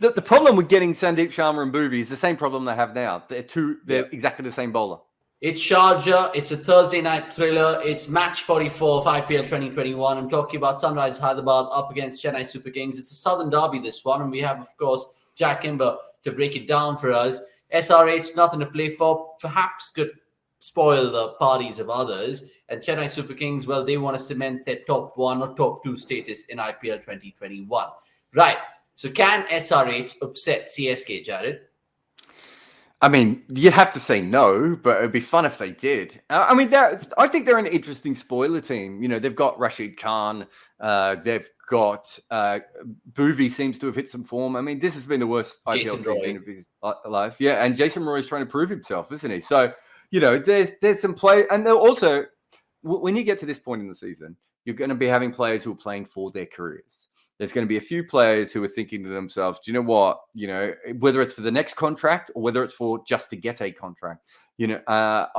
The problem with getting Sandeep, Sharma and Bhuvi is the same problem they have now. They're exactly the same bowler. It's Sharjah. It's a Thursday night thriller. It's match 44 of IPL 2021. I'm talking about Sunrise Hyderabad up against Chennai Super Kings. It's a Southern derby, this one. And we have, of course, Jarrod Kimber to break it down for us. SRH, nothing to play for. Perhaps could spoil the parties of others. And Chennai Super Kings, well, they want to cement their top 1 or top 2 status in IPL 2021. Right. So can SRH upset CSK, Jarrod? I mean, you'd have to say no, but it'd be fun if they did. I mean, I think they're an interesting spoiler team. You know, they've got Rashid Khan. They've got Bhuvi seems to have hit some form. I mean, this has been the worst IPL season of his life. Yeah, and Jason Roy's trying to prove himself, isn't he? So, you know, there's some play. And they're also, when you get to this point in the season, you're going to be having players who are playing for their careers. There's going to be a few players who are thinking to themselves, do you know what? You know, whether it's for the next contract or whether it's for just to get a contract, you know.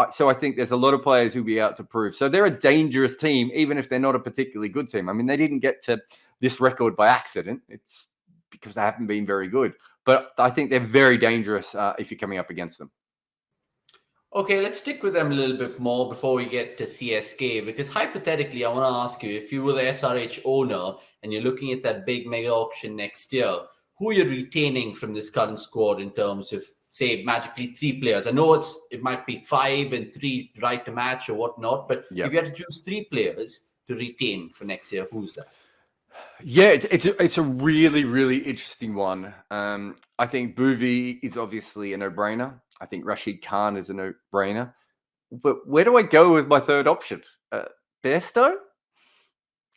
So I think there's a lot of players who'll be out to prove. So they're a dangerous team, even if they're not a particularly good team. I mean, they didn't get to this record by accident. It's because they haven't been very good. But I think they're very dangerous if you're coming up against them. Okay, let's stick with them a little bit more before we get to CSK, because hypothetically, I want to ask you, if you were the SRH owner and you're looking at that big mega auction next year, who are you retaining from this current squad in terms of, say, magically 3 players? I know it might be 5 and 3 right to match or whatnot, but if you had to choose 3 players to retain for next year, who's that? Yeah, it's a really, really interesting one. I think Bhuvi is obviously a no-brainer. I think Rashid Khan is a no-brainer. But where do I go with my third option? Bairstow?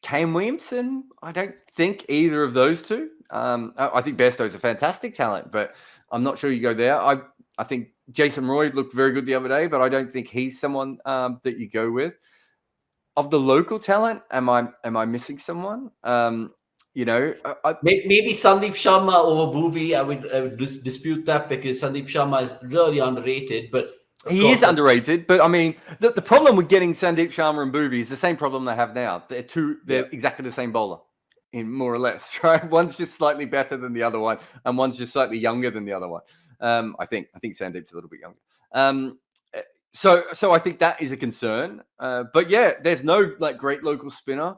Kane Williamson? I don't think either of those two. I think Bairstow's a fantastic talent, but I'm not sure you go there. I think Jason Roy looked very good the other day, but I don't think he's someone that you go with. Of the local talent, am I missing someone? You know, maybe Sandeep Sharma over Bhuvi. I would dispute that, because Sandeep Sharma is really underrated. But he is underrated. But I mean, the problem with getting Sandeep Sharma and Bhuvi is the same problem they have now. They're exactly the same bowler, in more or less, right? One's just slightly better than the other one, and one's just slightly younger than the other one. I think Sandeep's a little bit younger. So I think that is a concern. But yeah, there's no great local spinner.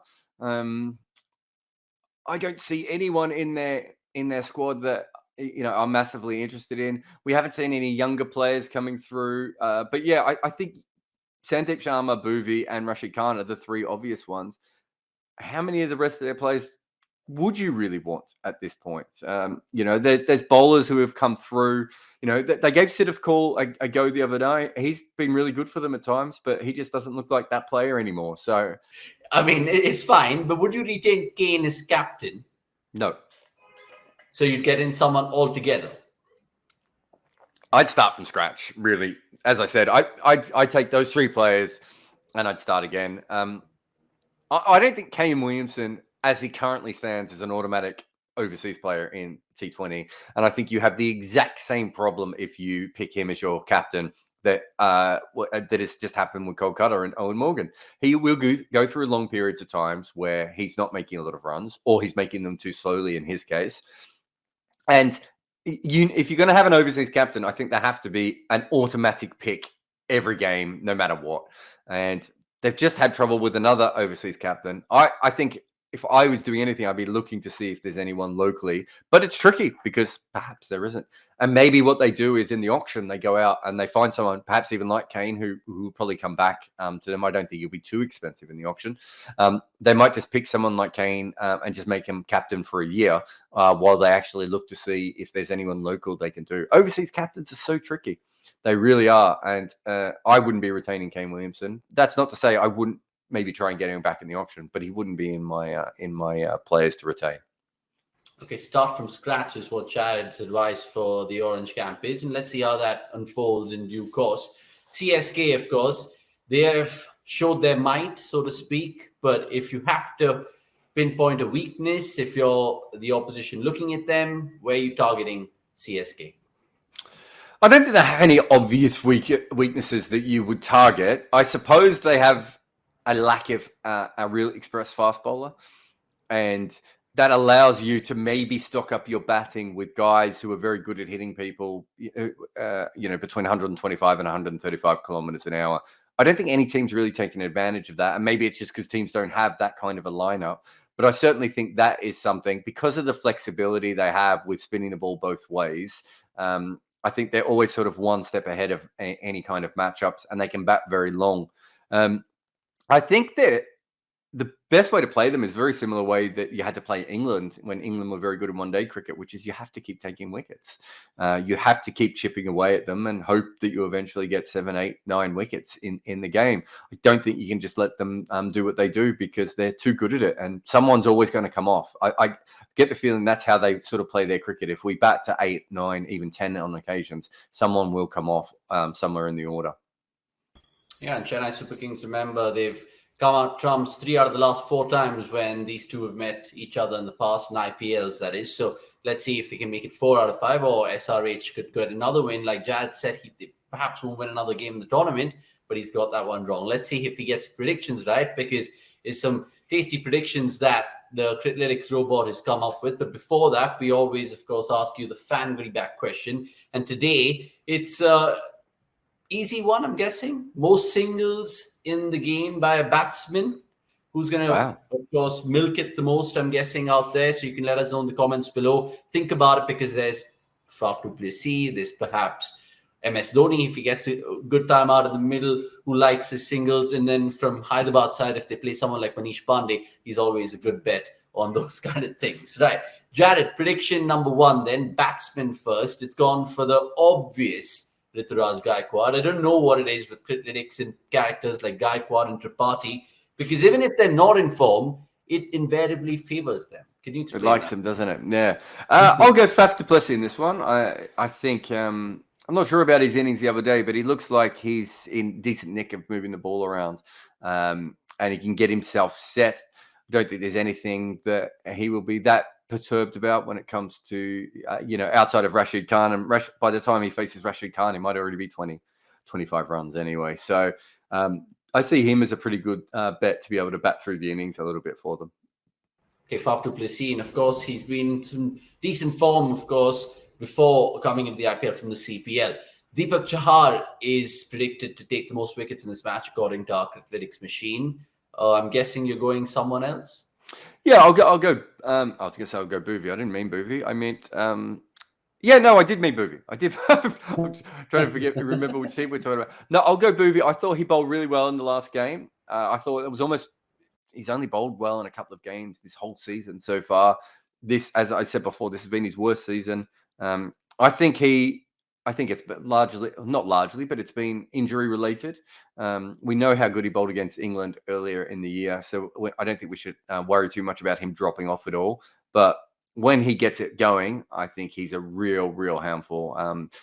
I don't see anyone in their squad that I'm massively interested in. We haven't seen any younger players coming through. But yeah, I think Sandeep Sharma, Bhuvi, and Rashid Khan are the 3 obvious ones. How many of the rest of their players would you really want at this point? There's bowlers who have come through. They gave Sid a call a go the other day. He's been really good for them at times, but he just doesn't look like that player anymore. So, I mean, it's fine, but would you retain Kane as captain? No. So you'd get in someone altogether? I'd start from scratch, really. As I said, I'd take those 3 players and I'd start again. I don't think Kane Williamson, as he currently stands, is an automatic overseas player in T20. And I think you have the exact same problem if you pick him as your captain that has just happened with Kolkata and Owen Morgan. He will go through long periods of times where he's not making a lot of runs, or he's making them too slowly in his case. And if you're going to have an overseas captain, I think there have to be an automatic pick every game, no matter what. And they've just had trouble with another overseas captain. I think if I was doing anything, I'd be looking to see if there's anyone locally. But it's tricky because perhaps there isn't. And maybe what they do is in the auction, they go out and they find someone, perhaps even like Kane, who will probably come back to them. I don't think he'll be too expensive in the auction. They might just pick someone like Kane and just make him captain for a year while they actually look to see if there's anyone local they can do. Overseas captains are so tricky. They really are. And I wouldn't be retaining Kane Williamson. That's not to say I wouldn't maybe try and get him back in the auction, but he wouldn't be in my players to retain. Okay, start from scratch is what Jarrod's advice for the Orange camp is, and let's see how that unfolds in due course. CSK, of course, they have showed their might, so to speak, but if you have to pinpoint a weakness, if you're the opposition looking at them, where are you targeting CSK? I don't think they have any obvious weaknesses that you would target. I suppose they have a lack of a real express fast bowler. And that allows you to maybe stock up your batting with guys who are very good at hitting people, between 125 and 135 kilometers an hour. I don't think any team's really taken advantage of that. And maybe it's just because teams don't have that kind of a lineup. But I certainly think that is something, because of the flexibility they have with spinning the ball both ways. I think they're always sort of one step ahead of any kind of matchups, and they can bat very long. I think that the best way to play them is very similar way that you had to play England when England were very good in one-day cricket, which is you have to keep taking wickets. You have to keep chipping away at them and hope that you eventually get 7, 8, 9 wickets in the game. I don't think you can just let them do what they do, because they're too good at it, and someone's always going to come off. I get the feeling that's how they sort of play their cricket. If we bat to 8, 9, even 10 on occasions, someone will come off somewhere in the order. Yeah, and Chennai Super Kings, remember, they've come out trumps 3 out of the last 4 times when these two have met each other in the past, in IPLs, that is. So let's see if they can make it 4 out of 5, or SRH could get another win. Like Jarrod said, he perhaps won't win another game in the tournament, but he's got that one wrong. Let's see if he gets predictions right, because there's some tasty predictions that the Criclytics robot has come up with. But before that, we always, of course, ask you the fan goodie bag question. And today, it's easy one, I'm guessing. Most singles in the game by a batsman. Who's going to, of course, milk it the most, I'm guessing, out there. So you can let us know in the comments below. Think about it, because there's Faf du Plessis, there's perhaps MS Dhoni, if he gets a good time out of the middle, who likes his singles. And then from Hyderabad side, if they play someone like Manish Pandey, he's always a good bet on those kind of things. Right. Jarrod, prediction number 1 then. Batsman first. It's gone for the obvious Rituraj Gaikwad. I don't know what it is with Criclytics and characters like Gaikwad and Tripathi, because even if they're not in form, it invariably favors them. Can you explain? It likes them, doesn't it? Yeah. I'll go Faf du Plessis in this one. I think I'm not sure about his innings the other day, but he looks like he's in decent nick of moving the ball around, and he can get himself set. I don't think there's anything that he will be that perturbed about when it comes to, outside of Rashid Khan. And by the time he faces Rashid Khan, he might already be 20, 25 runs anyway. So I see him as a pretty good bet to be able to bat through the innings a little bit for them. Okay, Faf du Plessis, and of course, he's been in some decent form, of course, before coming into the IPL from the CPL. Deepak Chahar is predicted to take the most wickets in this match, according to our Criclytics machine. I'm guessing you're going someone else? Yeah, I'll go. I was going to say I'll go Bhuvi. I didn't mean Bhuvi. I meant, I did mean Bhuvi. I did. I'm trying to remember which team we're talking about. No, I'll go Bhuvi. I thought he bowled really well in the last game. I thought it was almost, he's only bowled well in a couple of games this whole season so far. This, as I said before, this has been his worst season. I think it's not largely, but it's been injury related. We know how good he bowled against England earlier in the year, so I don't think we should worry too much about him dropping off at all. But when he gets it going, I think he's a real handful.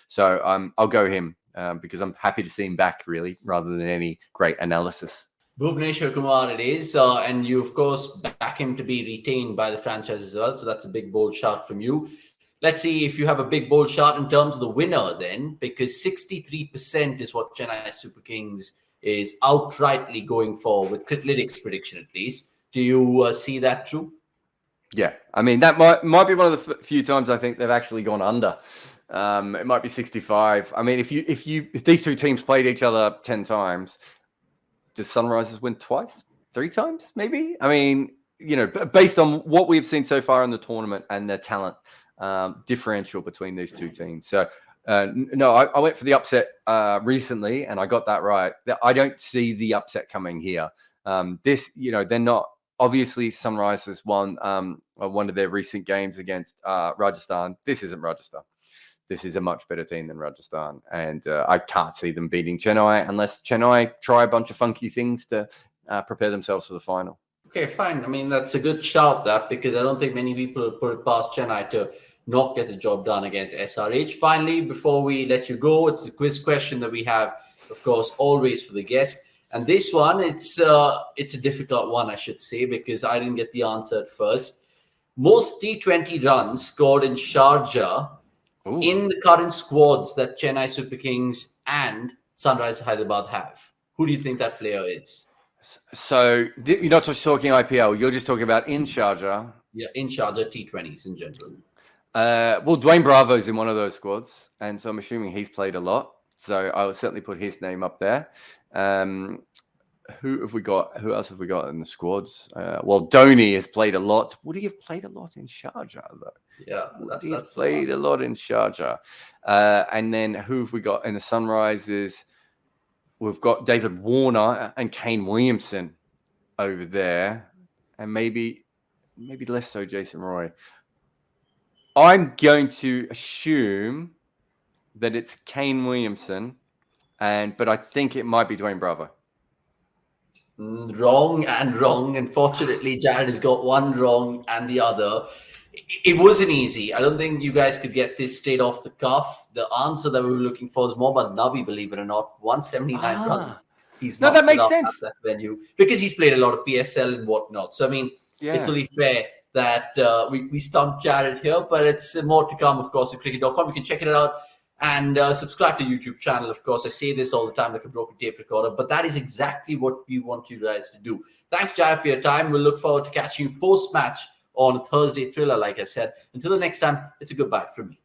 So I'll go him because I'm happy to see him back, really, rather than any great analysis. Bhuvneshwar Kumar it is, and you, of course, back him to be retained by the franchise as well. So that's a big, bold shout from you. Let's see if you have a big, bold shot in terms of the winner then, because 63% is what Chennai Super Kings is outrightly going for, with Criclytics prediction at least. Do you see that true? Yeah, I mean, that might be one of the few times I think they've actually gone under. It might be 65. I mean, if these two teams played each other 10 times, does Sunrisers win twice, 3 times, maybe? I mean, based on what we've seen so far in the tournament and the talent differential between these two teams. So, no, I went for the upset recently, and I got that right. I don't see the upset coming here. They're not. Obviously, Sunrisers won one of their recent games against Rajasthan. This isn't Rajasthan. This is a much better team than Rajasthan. And I can't see them beating Chennai unless Chennai try a bunch of funky things to prepare themselves for the final. Okay, fine. I mean, that's a good shout, that, because I don't think many people will put it past Chennai to not get the job done against SRH. Finally, before we let you go, it's a quiz question that we have, of course, always for the guest. And this one, it's a difficult one, I should say, because I didn't get the answer at first. Most T20 runs scored in Sharjah in the current squads that Chennai Super Kings and Sunrise Hyderabad have. Who do you think that player is? So you're not just talking IPL. You're just talking about in Sharjah. Yeah, in Sharjah T20s in general. Well, Dwayne Bravo's in one of those squads, and so I'm assuming he's played a lot. So I will certainly put his name up there. Who have we got? Who else have we got in the squads? Well, Dhoni has played a lot. Would he have played a lot in Sharjah, though? Yeah, He's played a lot in Sharjah. And then who have we got in the Sunrisers? We've got David Warner and Kane Williamson over there, and maybe less so Jason Roy. I'm going to assume that it's Kane Williamson, but I think it might be Dwayne Bravo. Wrong. Unfortunately, Jarrod has got one wrong and the other. It wasn't easy. I don't think you guys could get this straight off the cuff. The answer that we were looking for is Mohammad Nabi, believe it or not, 179 runs. He's that makes sense. That venue because he's played a lot of PSL and whatnot. So, I mean, it's only fair that we stumped Jarrod here, but it's more to come, of course, at cricket.com. You can check it out and subscribe to the YouTube channel. Of course, I say this all the time like a broken tape recorder, but that is exactly what we want you guys to do. Thanks, Jarrod, for your time. We'll look forward to catching you post-match on a Thursday thriller, like I said. Until the next time, it's a goodbye from me.